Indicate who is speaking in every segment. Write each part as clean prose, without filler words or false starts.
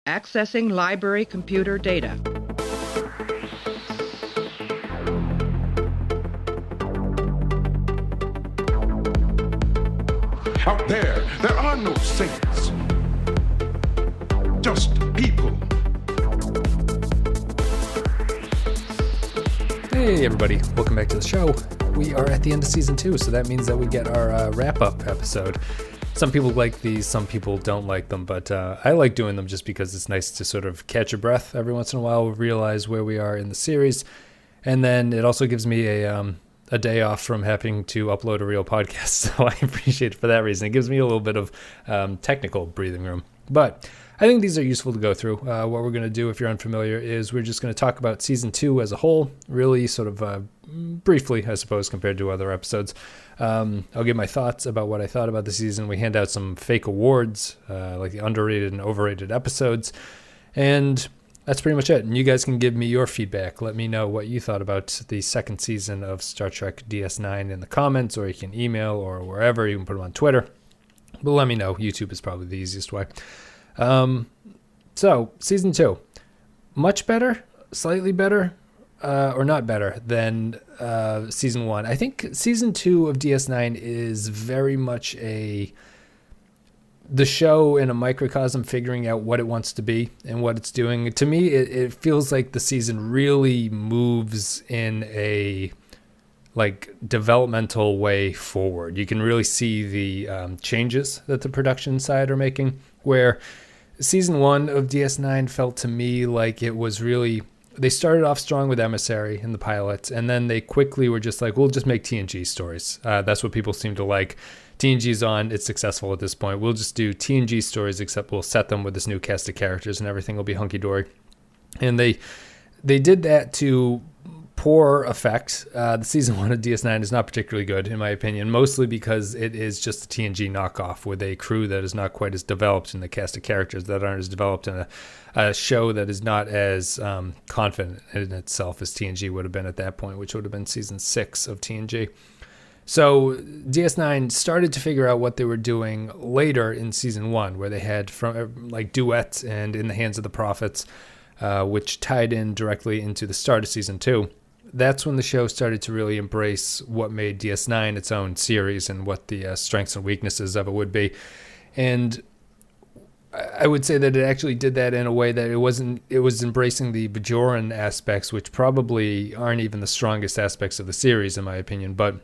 Speaker 1: Accessing library computer data.
Speaker 2: Out there are no saints, just people.
Speaker 3: Hey everybody, welcome back to the show. We are at the end of season 2, so that means that we get our wrap-up episode. Some people like these, some people don't like them, but I like doing them just because it's nice to sort of catch your breath every once in a while, realize where we are in the series, and then it also gives me a day off from having to upload a real podcast, so I appreciate it for that reason. It gives me a little bit of technical breathing room, but I think these are useful to go through. What we're going to do, if you're unfamiliar, is we're just going to talk about season 2 as a whole, really sort of briefly, I suppose, compared to other episodes. I'll give my thoughts about what I thought about the season. We hand out some fake awards, like the underrated and overrated episodes, and that's pretty much it. And you guys can give me your feedback. Let me know what you thought about the second season of Star Trek DS9 in the comments, or you can email or wherever. You can put them on Twitter. But let me know. YouTube is probably the easiest way. So, season 2. Much better, slightly better, or not better than season 1. I think season 2 of DS9 is very much the show in a microcosm figuring out what it wants to be and what it's doing. To me, it feels like the season really moves in a developmental way forward. You can really see the changes that the production side are making, where season 1 of DS9 felt to me like it was really, they started off strong with Emissary in the pilot, and then they quickly were just like, we'll just make TNG stories. That's what people seem to like. TNG's on, it's successful at this point. We'll just do TNG stories, except we'll set them with this new cast of characters and everything will be hunky-dory. And they did that to poor effect. The season 1 of DS9 is not particularly good, in my opinion, mostly because it is just a TNG knockoff with a crew that is not quite as developed and the cast of characters that aren't as developed, and a show that is not as confident in itself as TNG would have been at that point, which would have been season 6 of TNG. So DS9 started to figure out what they were doing later in season 1, where they had from Duet and In the Hands of the Prophets, which tied in directly into the start of season 2. That's when the show started to really embrace what made DS9 its own series and what the strengths and weaknesses of it would be. And I would say that it actually did that in a way that it was embracing the Bajoran aspects, which probably aren't even the strongest aspects of the series, in my opinion. But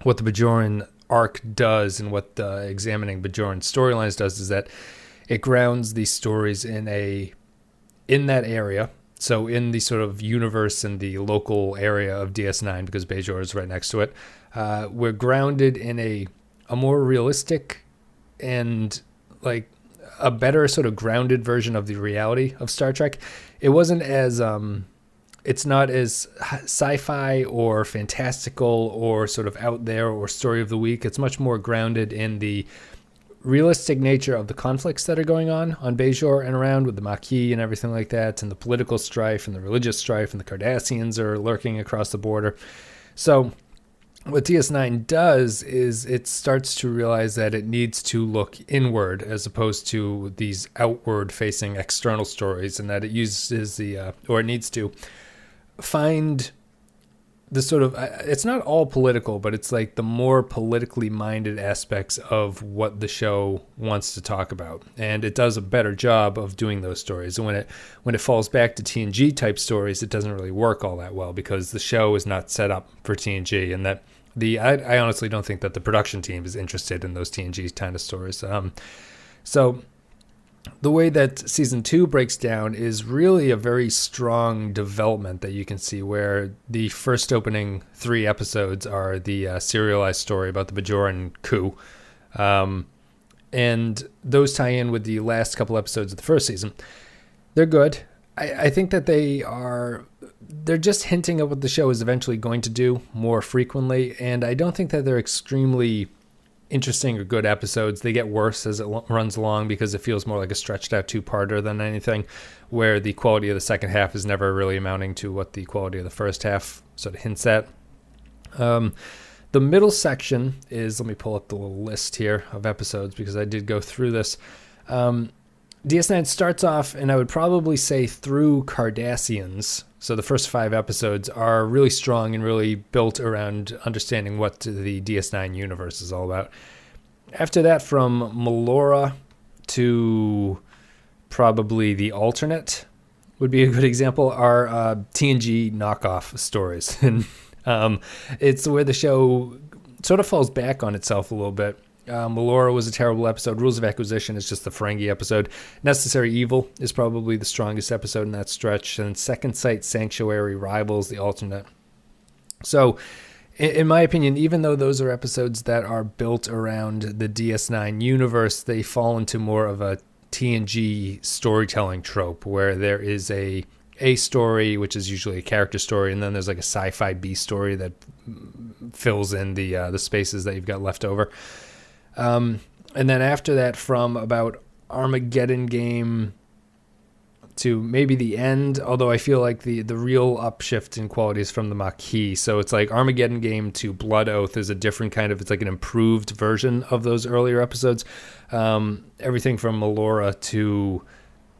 Speaker 3: what the Bajoran arc does and what examining Bajoran storylines does is that it grounds these stories in that area. So in the sort of universe and the local area of DS9, because Bajor is right next to it, we're grounded in a more realistic and a better sort of grounded version of the reality of Star Trek. It wasn't as it's not as sci-fi or fantastical or sort of out there or story of the week. It's much more grounded in the realistic nature of the conflicts that are going on Bajor and around with the Maquis and everything like that, and the political strife and the religious strife, and the Cardassians are lurking across the border. So what DS9 does is it starts to realize that it needs to look inward as opposed to these outward-facing external stories, and that it uses it needs to find the sort of, it's not all political, but it's like the more politically minded aspects of what the show wants to talk about. And it does a better job of doing those stories. And when it falls back to TNG type stories, it doesn't really work all that well because the show is not set up for TNG. And that I honestly don't think that the production team is interested in those TNG kind of stories. So the way that season 2 breaks down is really a very strong development that you can see, where the first opening 3 episodes are the serialized story about the Bajoran coup. And those tie in with the last couple episodes of the first season. They're good. I think that they're just hinting at what the show is eventually going to do more frequently. And I don't think that they're extremely interesting or good episodes. They get worse as it runs along because it feels more like a stretched out 2-parter than anything, where the quality of the second half is never really amounting to what the quality of the first half sort of hints at. The middle section is, let me pull up the little list here of episodes because I did go through this. DS9 starts off, and I would probably say through Cardassians. So the first 5 episodes are really strong and really built around understanding what the DS9 universe is all about. After that, from Melora to probably the alternate would be a good example, are TNG knockoff stories. And it's where the show sort of falls back on itself a little bit. Melora was a terrible episode. Rules of Acquisition is just the Ferengi episode. Necessary Evil is probably the strongest episode in that stretch. And Second Sight, Sanctuary, Rivals, the alternate. So, in my opinion, even though those are episodes that are built around the DS9 universe, they fall into more of a TNG storytelling trope where there is a story, which is usually a character story, and then there's like a sci-fi B story that fills in the spaces that you've got left over. And then after that, from about Armageddon Game to maybe the end, although I feel like the real upshift in quality is from the Maquis. So it's like Armageddon Game to Blood Oath is a different kind of, it's like an improved version of those earlier episodes. Everything from Melora to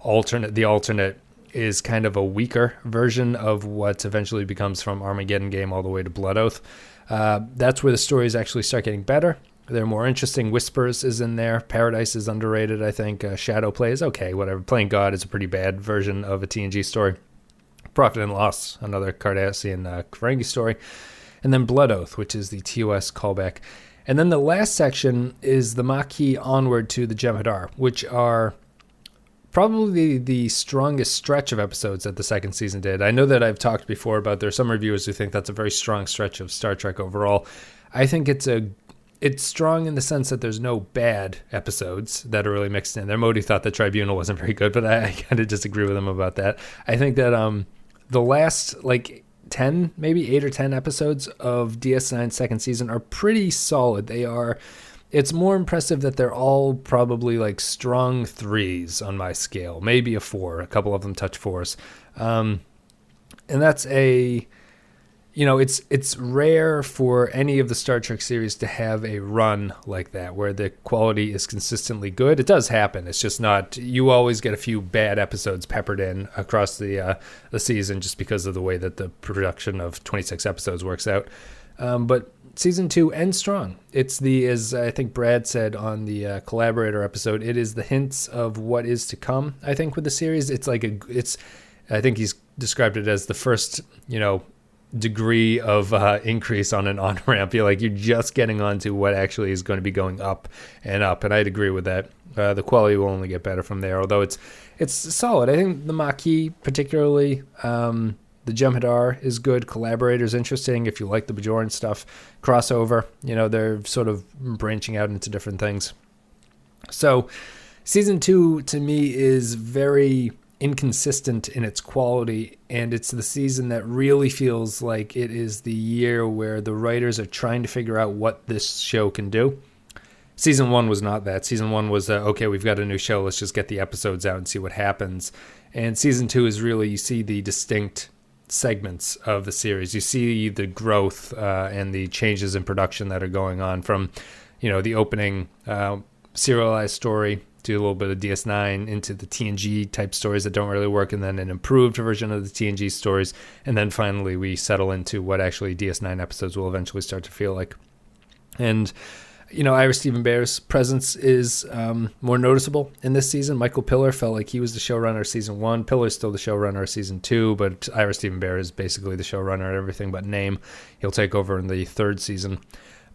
Speaker 3: the alternate is kind of a weaker version of what eventually becomes from Armageddon Game all the way to Blood Oath. That's where the stories actually start getting better. They're more interesting. Whispers is in there. Paradise is underrated, I think. Shadow Play is okay, whatever. Playing God is a pretty bad version of a TNG story. Profit and Loss, another Cardassian Ferengi story. And then Blood Oath, which is the TOS callback. And then the last section is the Maquis onward to the Jem'Hadar, which are probably the strongest stretch of episodes that the second season did. I know that I've talked before about there's some reviewers who think that's a very strong stretch of Star Trek overall. I think it's strong in the sense that there's no bad episodes that are really mixed in there. Modi thought the Tribunal wasn't very good, but I kind of disagree with him about that. I think that the last 10, maybe 8 or 10 episodes of DS9's second season are pretty solid. It's more impressive that they're all probably like strong 3s on my scale, maybe a 4. A couple of them touch 4s. And that's it's rare for any of the Star Trek series to have a run like that where the quality is consistently good. It does happen. It's just not, you always get a few bad episodes peppered in across the season just because of the way that the production of 26 episodes works out. But season 2 ends strong. It's as I think Brad said on the Collaborator episode, it is the hints of what is to come, I think, with the series. I think he's described it as the first, degree of increase on an on-ramp. You're just getting onto what actually is going to be going up, and I'd agree with that. The quality will only get better from there, although it's solid. I think the Maquis, particularly, the Jem'Hadar is good. Collaborator is interesting if you like the Bajoran stuff. Crossover, they're sort of branching out into different things. So season 2 to me is very inconsistent in its quality, and it's the season that really feels like it is the year where the writers are trying to figure out what this show can do. Season 1 was not that. Season 1 was, okay, we've got a new show, let's just get the episodes out and see what happens. And season 2 is really, you see the distinct segments of the series. You see the growth and the changes in production that are going on from, the opening serialized story to a little bit of DS9 into the TNG type stories that don't really work, and then an improved version of the TNG stories. And then finally we settle into what actually DS9 episodes will eventually start to feel like. And, Ira Steven Behr's presence is more noticeable in this season. Michael Piller felt like he was the showrunner season 1. Piller's still the showrunner season 2, but Ira Steven Behr is basically the showrunner at everything but name. He'll take over in the 3rd season.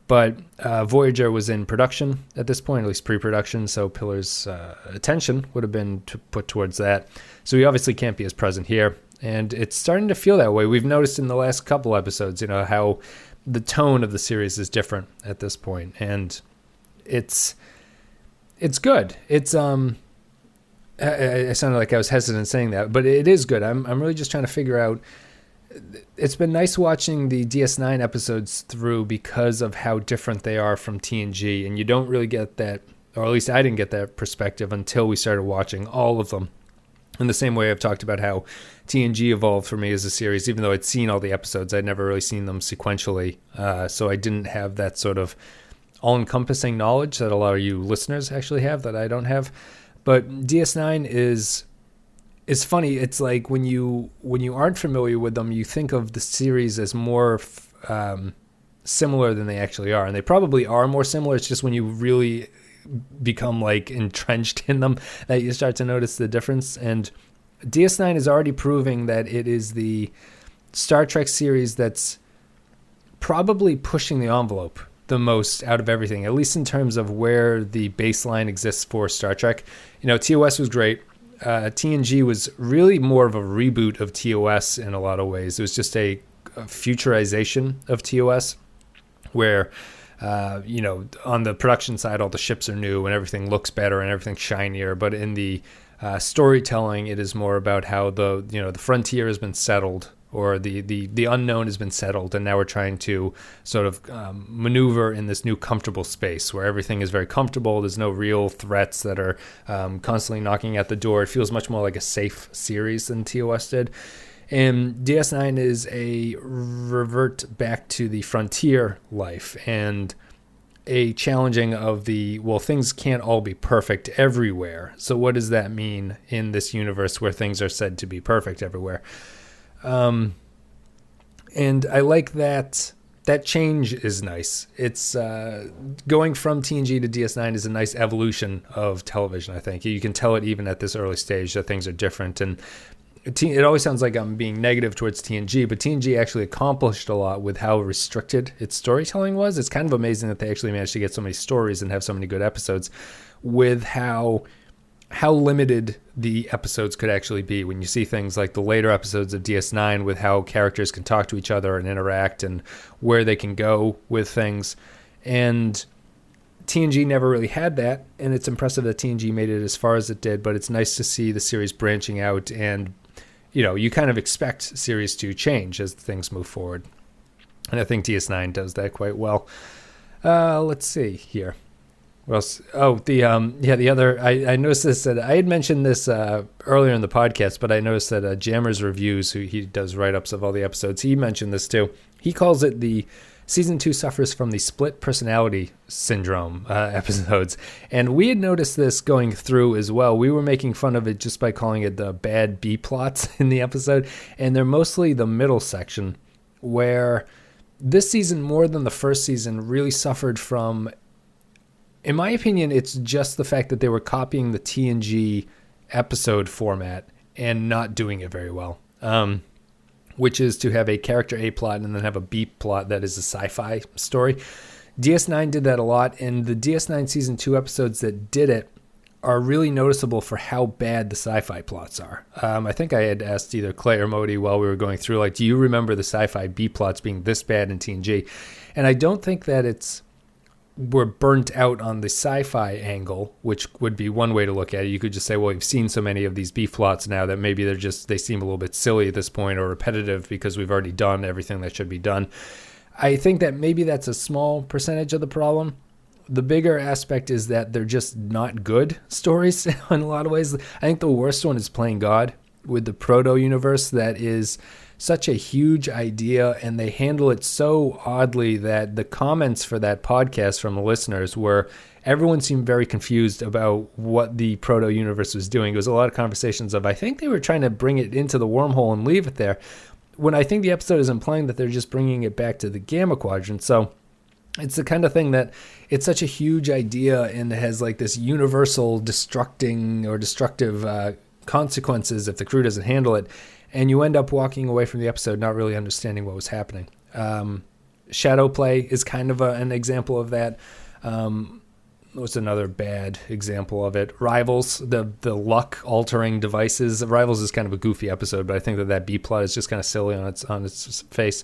Speaker 3: But Voyager was in production at this point, at least pre-production, so Pillar's attention would have been put towards that. So he obviously can't be as present here, and it's starting to feel that way. We've noticed in the last couple episodes, how the tone of the series is different at this point, and it's good. It's I sounded like I was hesitant saying that, but it is good. I'm really just trying to figure out. It's been nice watching the DS9 episodes through because of how different they are from TNG, and you don't really get that, or at least I didn't get that perspective until we started watching all of them. In the same way I've talked about how TNG evolved for me as a series, even though I'd seen all the episodes, I'd never really seen them sequentially, so I didn't have that sort of all-encompassing knowledge that a lot of you listeners actually have that I don't have. But DS9 is funny. It's like when you aren't familiar with them, you think of the series as more similar than they actually are, and they probably are more similar. It's just when you really become like entrenched in them that you start to notice the difference. And DS9 is already proving that it is the Star Trek series that's probably pushing the envelope the most out of everything, at least in terms of where the baseline exists for Star Trek. TOS was great. TNG was really more of a reboot of TOS in a lot of ways. It was just a futurization of TOS where, on the production side, all the ships are new and everything looks better and everything's shinier. But in the storytelling, it is more about how the frontier has been settled, or the unknown has been settled, and now we're trying to sort of maneuver in this new comfortable space where everything is very comfortable. There's no real threats that are constantly knocking at the door. It feels much more like a safe series than TOS did. And DS9 is a revert back to the frontier life and a challenging of things can't all be perfect everywhere. So what does that mean in this universe where things are said to be perfect everywhere? And I like that change is nice. It's going from TNG to DS9 is a nice evolution of television, I think. You can tell it even at this early stage that things are different. And it always sounds like I'm being negative towards TNG, but TNG actually accomplished a lot with how restricted its storytelling was. It's kind of amazing that they actually managed to get so many stories and have so many good episodes with how limited the episodes could actually be. When you see things like the later episodes of DS9 with how characters can talk to each other and interact and where they can go with things. And TNG never really had that, and it's impressive that TNG made it as far as it did, but it's nice to see the series branching out, and you kind of expect series to change as things move forward. And I think DS9 does that quite well. Let's see here. What else? Oh, the other, I noticed this, that I had mentioned this earlier in the podcast, but I noticed that Jammer's Reviews, who he does write-ups of all the episodes, he mentioned this too. He calls it the Season 2 suffers from the split personality syndrome episodes. And we had noticed this going through as well. We were making fun of it just by calling it the bad B plots in the episode. And they're mostly the middle section, where this season, more than the first season, really suffered from, in my opinion, it's just the fact that they were copying the TNG episode format and not doing it very well. Which is to have a character A plot and then have a B plot that is a sci-fi story. DS9 did that a lot, and the DS9 Season 2 episodes that did it are really noticeable for how bad the sci-fi plots are. I think I had asked either Clay or Modi while we were going through, do you remember the sci-fi B plots being this bad in TNG? And I don't think that we're burnt out on the sci-fi angle, which would be one way to look at it. You could just say, well, we've seen so many of these B plots now that maybe they seem a little bit silly at this point or repetitive because we've already done everything that should be done. I think that maybe that's a small percentage of the problem. The bigger aspect is that they're just not good stories in a lot of ways. I think the worst one is Playing God with the proto-universe that is such a huge idea, and they handle it so oddly that the comments for that podcast from the listeners were everyone seemed very confused about what the proto-universe was doing. It was a lot of conversations of, I think they were trying to bring it into the wormhole and leave it there, when I think the episode is implying that they're just bringing it back to the Gamma Quadrant. So it's the kind of thing that it's such a huge idea and it has this universal destructive consequences if the crew doesn't handle it. And you end up walking away from the episode not really understanding what was happening. Shadow play is kind of an example of that. What's another bad example of it? Rivals, the luck-altering devices. Rivals is kind of a goofy episode, but I think that B-plot is just kind of silly on its face.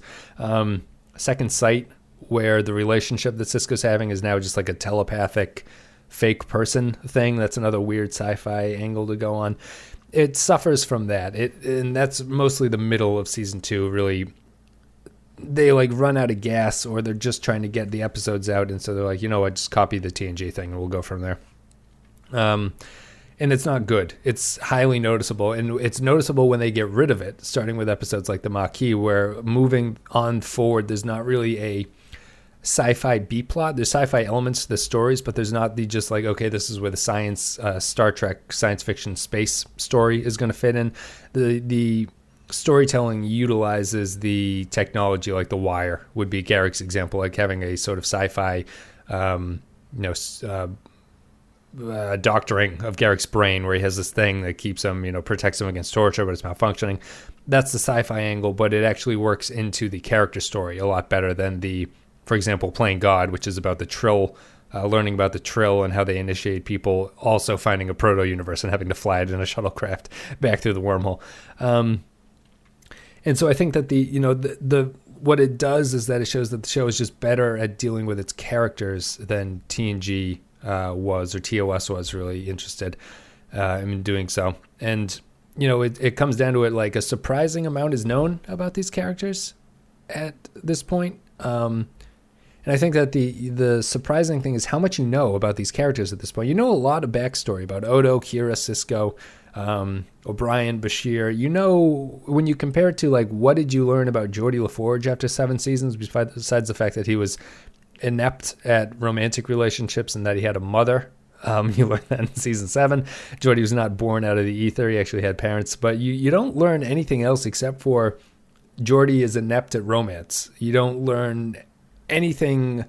Speaker 3: Second Sight, where the relationship that Sisko's having is now just like a telepathic fake person thing. That's another weird sci-fi angle to go on. It suffers from that. And that's mostly the middle of season 2. Really, they run out of gas, or they're just trying to get the episodes out, and so they're like, just copy the TNG thing and we'll go from there. And it's not good. It's highly noticeable, and it's noticeable when they get rid of it, starting with episodes like the Maquis, where moving on forward, there's not really a sci-fi B-plot. There's sci-fi elements to the stories, but there's not the just like, okay, this is where the science, Star Trek science fiction space story is going to fit in. The storytelling utilizes the technology, like The Wire would be Garrick's example, like having a sort of sci-fi, doctoring of Garrick's brain, where he has this thing that keeps him, protects him against torture, but it's malfunctioning. That's the sci-fi angle, but it actually works into the character story a lot better than for example, Playing God, which is about the Trill, learning about the Trill and how they initiate people, also finding a proto-universe and having to fly it in a shuttlecraft back through the wormhole. And so I think that the what it does is that it shows that the show is just better at dealing with its characters than TNG was, or TOS was really interested in doing so. And, it comes down to it, like a surprising amount is known about these characters at this point. And I think that the surprising thing is how much you know about these characters at this point. You know a lot of backstory about Odo, Kira, Cisco, O'Brien, Bashir. When you compare it to, like, what did you learn about Geordi LaForge after 7 seasons, besides the fact that he was inept at romantic relationships and that he had a mother. You learn that in season 7. Geordi was not born out of the ether. He actually had parents. But you don't learn anything else except for Geordi is inept at romance. You don't learn anything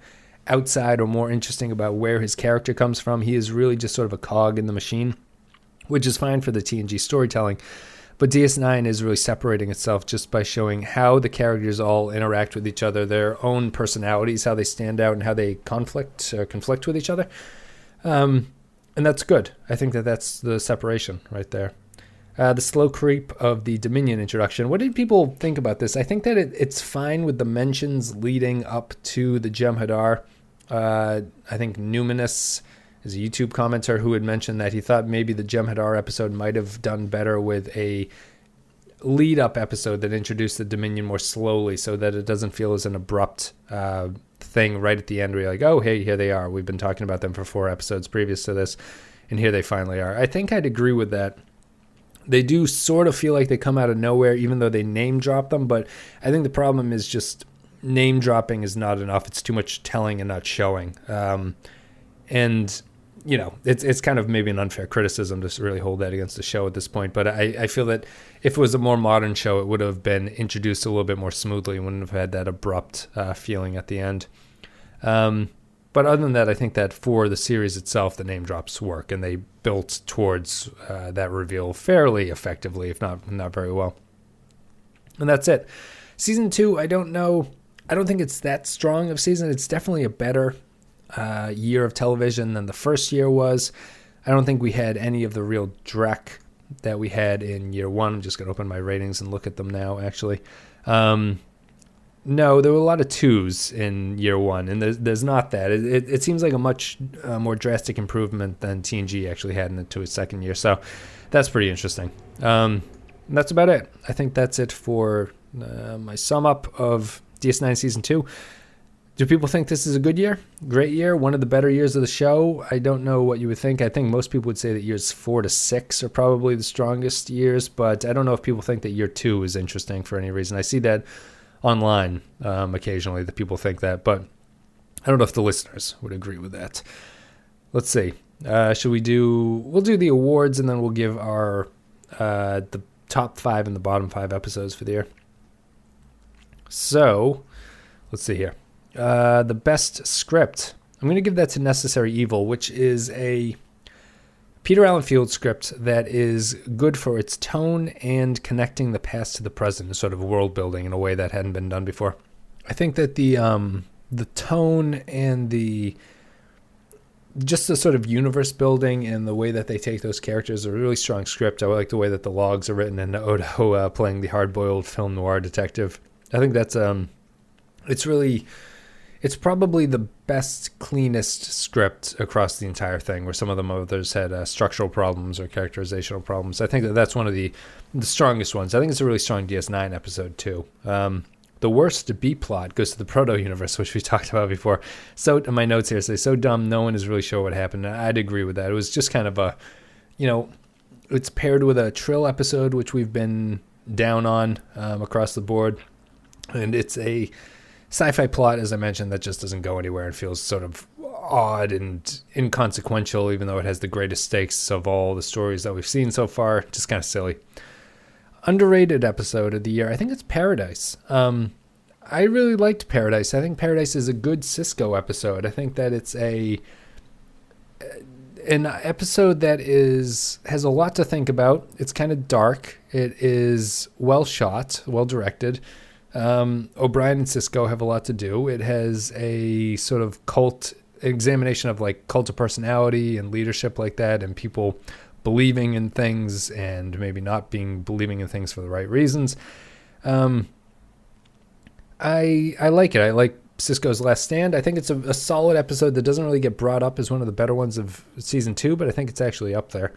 Speaker 3: outside or more interesting about where his character comes from. He is really just sort of a cog in the machine, which is fine for the TNG storytelling. But DS9 is really separating itself just by showing how the characters all interact with each other, their own personalities, how they stand out, and how they conflict with each other. And that's good. I think that that's the separation right there. The slow creep of the Dominion introduction. What did people think about this? I think that it's fine with the mentions leading up to the Jem'Hadar. I think Numinous is a YouTube commenter who had mentioned that he thought maybe the Jem'Hadar episode might have done better with a lead-up episode that introduced the Dominion more slowly, so that it doesn't feel as an abrupt thing right at the end where you're like, oh, hey, here they are. We've been talking about them for 4 episodes previous to this, and here they finally are. I think I'd agree with that. They do sort of feel like they come out of nowhere, even though they name drop them. But I think the problem is just name dropping is not enough. It's too much telling and not showing. And, it's kind of maybe an unfair criticism to really hold that against the show at this point. But I feel that if it was a more modern show, it would have been introduced a little bit more smoothly and wouldn't have had that abrupt feeling at the end. But other than that, I think that for the series itself, the name drops work, and they built towards that reveal fairly effectively, if not very well. And that's it. Season 2, I don't know. I don't think it's that strong of season. It's definitely a better year of television than the first year was. I don't think we had any of the real dreck that we had in year 1. I'm just going to open my ratings and look at them now, actually. No, there were a lot of 2s in year 1, and there's not that. It seems like a much more drastic improvement than TNG actually had into its second year, so that's pretty interesting. That's about it. I think that's it for my sum up of DS9 Season 2. Do people think this is a good year? Great year? One of the better years of the show? I don't know what you would think. I think most people would say that years 4 to 6 are probably the strongest years, but I don't know if people think that year 2 is interesting for any reason. I see that online occasionally that people think that, but I don't know if the listeners would agree with that. Let's see. We'll do the awards, and then we'll give our the top 5 and the bottom 5 episodes for the year. So let's see here. The best script, I'm going to give that to Necessary Evil, which is a Peter Allen Field script that is good for its tone and connecting the past to the present, sort of world building in a way that hadn't been done before. I think that the tone and the sort of universe building and the way that they take those characters are a really strong script. I like the way that the logs are written and Odo playing the hard-boiled film noir detective. I think that's it's probably the best, cleanest script across the entire thing, where some of the others had structural problems or characterizational problems. I think that's one of the strongest ones. I think it's a really strong DS9 episode, too. The worst B-plot goes to the proto-universe, which we talked about before. So, in my notes here say, so dumb, no one is really sure what happened. I'd agree with that. It was just kind of it's paired with a Trill episode, which we've been down on across the board. And it's a sci-fi plot, as I mentioned, that just doesn't go anywhere and feels sort of odd and inconsequential, even though it has the greatest stakes of all the stories that we've seen so far. Just kind of silly. Underrated episode of the year, I think it's Paradise. I really liked Paradise. I think Paradise is a good Cisco episode. I think that it's an episode that has a lot to think about. It's kind of dark. It is well shot, well directed. O'Brien and Cisco have a lot to do. It has a sort of examination of like cult of personality and leadership like that, and people believing in things and maybe not believing in things for the right reasons. I like it. I like Cisco's Last Stand. I think it's a solid episode that doesn't really get brought up as one of the better ones of season 2, but I think it's actually up there.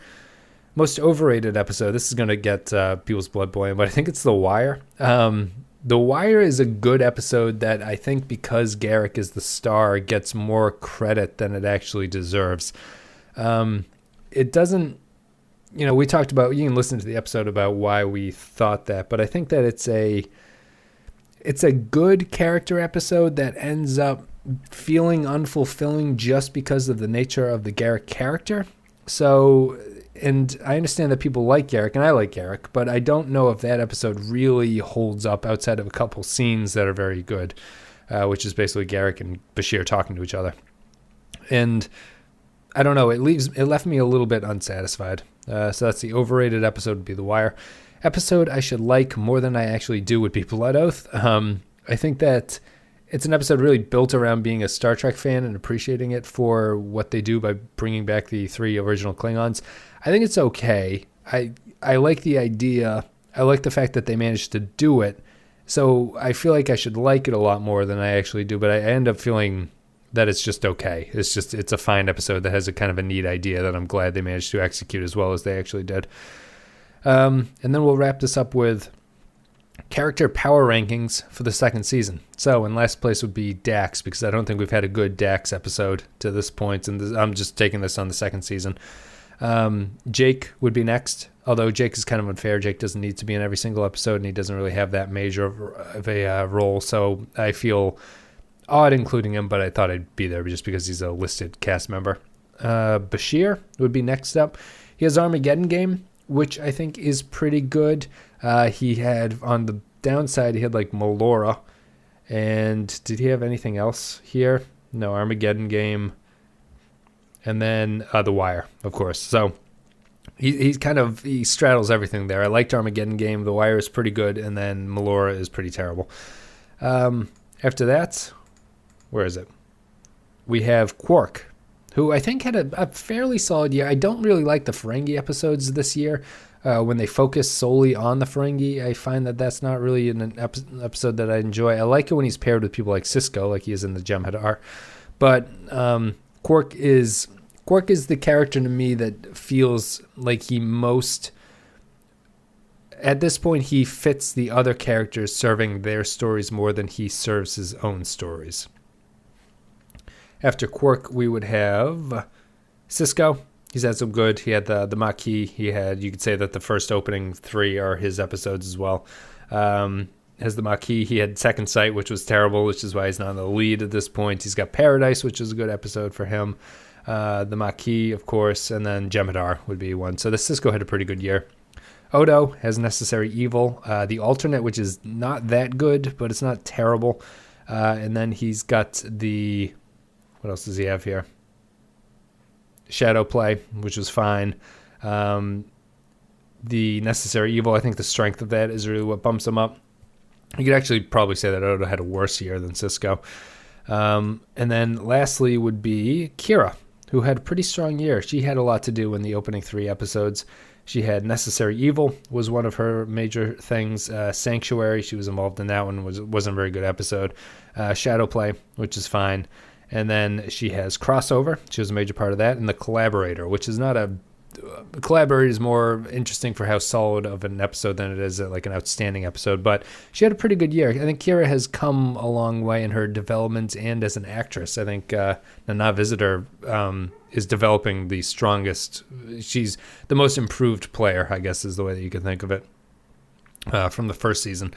Speaker 3: Most overrated episode. This is going to get people's blood boiling, but I think it's The Wire. The Wire is a good episode that I think, because Garrick is the star, gets more credit than it actually deserves. It doesn't, we talked about, you can listen to the episode about why we thought that, but I think that it's a good character episode that ends up feeling unfulfilling just because of the nature of the Garrick character. So, and I understand that people like Garrick, and I like Garrick, but I don't know if that episode really holds up outside of a couple scenes that are very good, which is basically Garrick and Bashir talking to each other. And I don't know, it left me a little bit unsatisfied. So that's the overrated episode, would be The Wire. Episode I should like more than I actually do would be Blood Oath. I think that it's an episode really built around being a Star Trek fan and appreciating it for what they do by bringing back the 3 original Klingons. I think it's okay. I like the idea. I like the fact that they managed to do it. So I feel like I should like it a lot more than I actually do, but I end up feeling that it's just okay. It's a fine episode that has a kind of a neat idea that I'm glad they managed to execute as well as they actually did. And then we'll wrap this up with character power rankings for the second season. So in last place would be Dax, because I don't think we've had a good Dax episode to this point, and I'm just taking this on the second season. Jake would be next, although Jake is kind of unfair. Jake doesn't need to be in every single episode, and he doesn't really have that major of a role, so I feel odd including him, but I thought I'd be there just because he's a listed cast member. Bashir would be next up. He has Armageddon Game, which I think is pretty good. He had, on the downside, he had like Melora. And did he have anything else here? No, Armageddon Game. And then The Wire, of course. So he straddles everything there. I liked Armageddon Game. The Wire is pretty good. And then Melora is pretty terrible. After that, where is it? We have Quark, who I think had a fairly solid year. I don't really like the Ferengi episodes this year. When they focus solely on the Ferengi, I find that that's not really an episode that I enjoy. I like it when he's paired with people like Cisco, like he is in the Jem'Hadar. But Quark is the character to me that feels like he most... At this point, he fits the other characters serving their stories more than he serves his own stories. After Quark, we would have Cisco. He's had some good. He had the Maquis. You could say that the first opening 3 are his episodes as well. Has the Maquis. He had Second Sight, which was terrible, which is why he's not in the lead at this point. He's got Paradise, which is a good episode for him. The Maquis, of course, and then Jem'Hadar would be one. So the Cisco had a pretty good year. Odo has Necessary Evil. The Alternate, which is not that good, but it's not terrible. And then he's got the... What else does he have here? Shadow Play, which was fine. The Necessary Evil, I think the strength of that is really what bumps him up. You could actually probably say that Odo had a worse year than Cisco. And then lastly would be Kira, who had a pretty strong year. She had a lot to do in the opening 3 episodes. She had Necessary Evil was one of her major things. Sanctuary, she was involved in that one, wasn't a very good episode. Shadow Play, which is fine. And then she has Crossover. She was a major part of that. And The Collaborator, which is not a... Collaborator is more interesting for how solid of an episode than it is like an outstanding episode. But she had a pretty good year. I think Kira has come a long way in her development and as an actress. I think Nana Visitor is developing the strongest... She's the most improved player, I guess is the way that you can think of it, from the first season.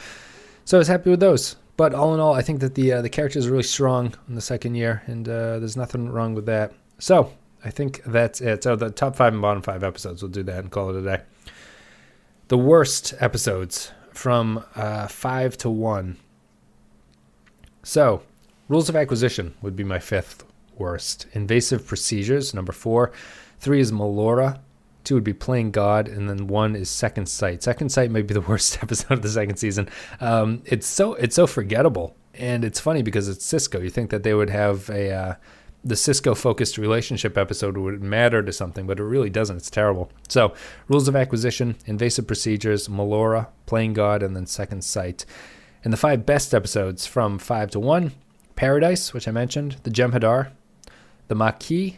Speaker 3: So I was happy with those. But all in all, I think that the characters are really strong in the second year, and there's nothing wrong with that. So I think that's it. So the top 5 and bottom 5 episodes, we'll do that and call it a day. The worst episodes from 5 to 1. So Rules of Acquisition would be my 5th worst. Invasive Procedures, number 4. 3 is Melora. 2 would be Playing God, and then 1 is Second Sight. Second Sight might be the worst episode of the second season. It's so forgettable, and it's funny because it's Cisco. You think that they would have the Cisco-focused relationship episode would matter to something, but it really doesn't. It's terrible. So, Rules of Acquisition, Invasive Procedures, Melora, Playing God, and then Second Sight. And the 5 best episodes from 5 to 1, Paradise, which I mentioned, The Jem'Hadar, The Maquis,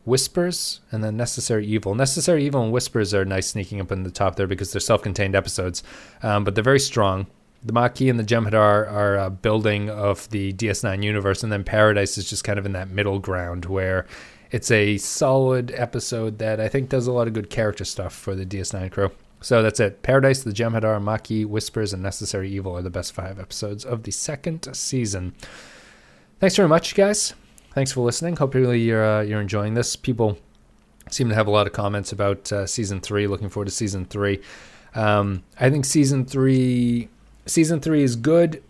Speaker 3: Whispers, and then Necessary Evil. Necessary Evil and Whispers are nice sneaking up in the top there because they're self-contained episodes, but they're very strong. The Maquis and the Jem'Hadar are building of the DS9 universe, and then Paradise is just kind of in that middle ground where it's a solid episode that I think does a lot of good character stuff for the DS9 crew. So that's it. Paradise, the Jem'Hadar, Maquis, Whispers, and Necessary Evil are the best 5 episodes of the second season. Thanks very much, guys. Thanks for listening. Hopefully you're enjoying this. People seem to have a lot of comments about season 3. Looking forward to season 3. I think season 3 is good.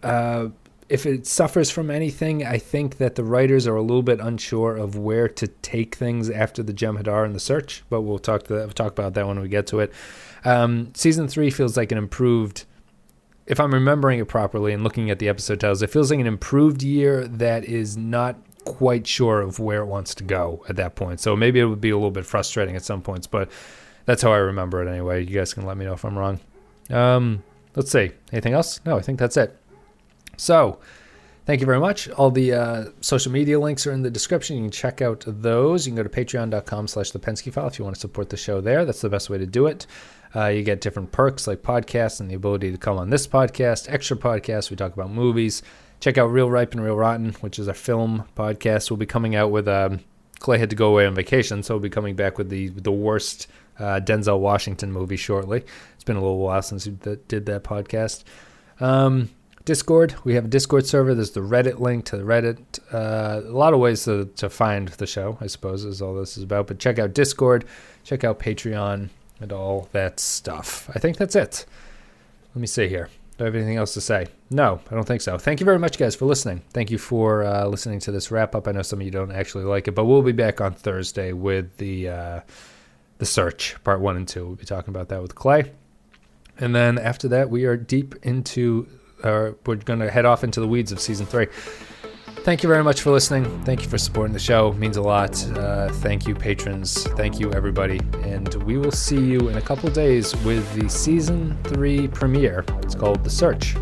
Speaker 3: If it suffers from anything, I think that the writers are a little bit unsure of where to take things after the Jem'Hadar and the Search, but we'll talk about that when we get to it. Season 3 feels like an improved, if I'm remembering it properly and looking at the episode titles, it feels like an improved year that is not quite sure of where it wants to go at that point. So maybe it would be a little bit frustrating at some points, but that's how I remember it anyway. You guys can let me know if I'm wrong. Let's see. Anything else? No, I think that's it. So, thank you very much. All the social media links are in the description. You can check out those. You can go to patreon.com/thepenskyfile if you want to support the show there. That's the best way to do it. You get different perks like podcasts and the ability to come on this podcast, extra podcasts. We talk about movies. Check out Real Ripe and Real Rotten, which is a film podcast. We'll be coming out with Clay had to go away on vacation, so we'll be coming back with the worst Denzel Washington movie shortly. It's been a little while since we did that podcast. Discord, we have a Discord server. There's the Reddit link to the Reddit. A lot of ways to find the show, I suppose, is all this is about. But check out Discord, check out Patreon, and all that stuff. I think that's it. Let me see here. Do I have anything else to say? No, I don't think so. Thank you very much, guys, for listening. Thank you for listening to this wrap-up. I know some of you don't actually like it, but we'll be back on Thursday with the Search, Part 1 and 2. We'll be talking about that with Clay. And then after that, we are deep into... we're going to head off into the weeds of Season 3. Thank you very much for listening. Thank you for supporting the show. It means a lot. Thank you, patrons. Thank you, everybody. And we will see you in a couple days with the Season 3 premiere. It's called The Search.